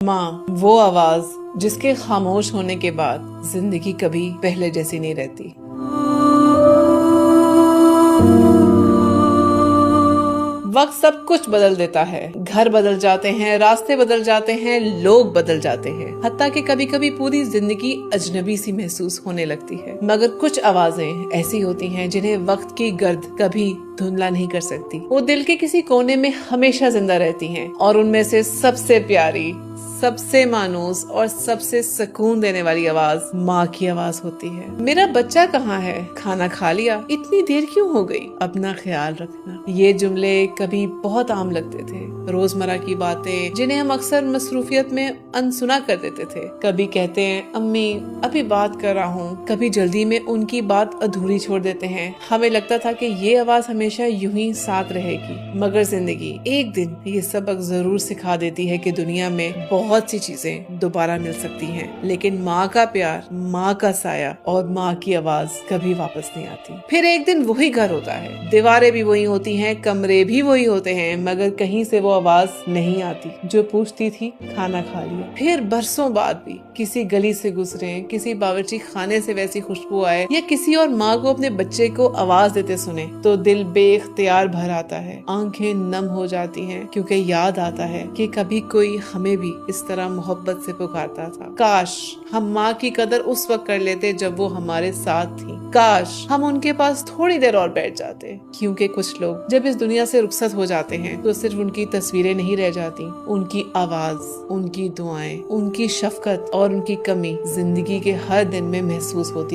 ماں وہ آواز جس کے خاموش ہونے کے بعد زندگی کبھی پہلے جیسی نہیں رہتی۔ وقت سب کچھ بدل دیتا ہے، گھر بدل جاتے ہیں، راستے بدل جاتے ہیں، لوگ بدل جاتے ہیں، حتیٰ کہ کبھی کبھی پوری زندگی اجنبی سی محسوس ہونے لگتی ہے۔ مگر کچھ آوازیں ایسی ہوتی ہیں جنہیں وقت کی گرد کبھی دھندلا نہیں کر سکتی۔ وہ دل کے کسی کونے میں ہمیشہ زندہ رہتی ہیں، اور ان میں سے سب سے پیاری، سب سے مانوس اور سب سے سکون دینے والی آواز ماں کی آواز ہوتی ہے۔ میرا بچہ کہاں ہے؟ کھانا کھا لیا؟ اتنی دیر کیوں ہو گئی؟ اپنا خیال رکھنا۔ یہ جملے کبھی بہت عام لگتے تھے، روزمرہ کی باتیں جنہیں ہم اکثر مصروفیت میں انسنا کر دیتے تھے۔ کبھی کہتے ہیں امی ابھی بات کر رہا ہوں، کبھی جلدی میں ان کی بات ادھوری چھوڑ دیتے ہیں۔ ہمیں لگتا تھا کہ یہ آواز ہمیشہ یوں ہی ساتھ رہے گی، مگر زندگی ایک دن یہ سبق ضرور سکھا دیتی ہے کہ دنیا میں بہت سی چیزیں دوبارہ مل سکتی ہیں، لیکن ماں کا پیار، ماں کا سایہ اور ماں کی آواز کبھی واپس نہیں آتی۔ پھر ایک دن وہی گھر ہوتا ہے، دیواریں بھی وہی ہوتی ہیں، کمرے بھی وہی ہوتے ہیں، مگر کہیں سے وہ آواز نہیں آتی جو پوچھتی تھی کھانا کھا لیا۔ پھر برسوں بعد بھی کسی گلی سے گزرے، کسی باورچی خانے سے ویسی خوشبو آئے، یا کسی اور ماں کو اپنے بچے کو آواز دیتے سنے تو دل بے اختیار بھر آتا ہے، آنکھیں نم ہو جاتی ہیں، کیونکہ یاد آتا ہے کہ کبھی کوئی ہمیں بھی اس طرح محبت سے پکارتا تھا۔ کاش ہم ماں کی قدر اس وقت کر لیتے جب وہ ہمارے ساتھ تھی، کاش ہم ان کے پاس تھوڑی دیر اور بیٹھ جاتے، کیونکہ کچھ لوگ جب اس دنیا سے رخصت ہو جاتے ہیں تو صرف ان کی تصویریں نہیں رہ جاتی، ان کی آواز، ان کی دعائیں، ان کی شفقت اور ان کی کمی زندگی کے ہر دن میں محسوس ہوتی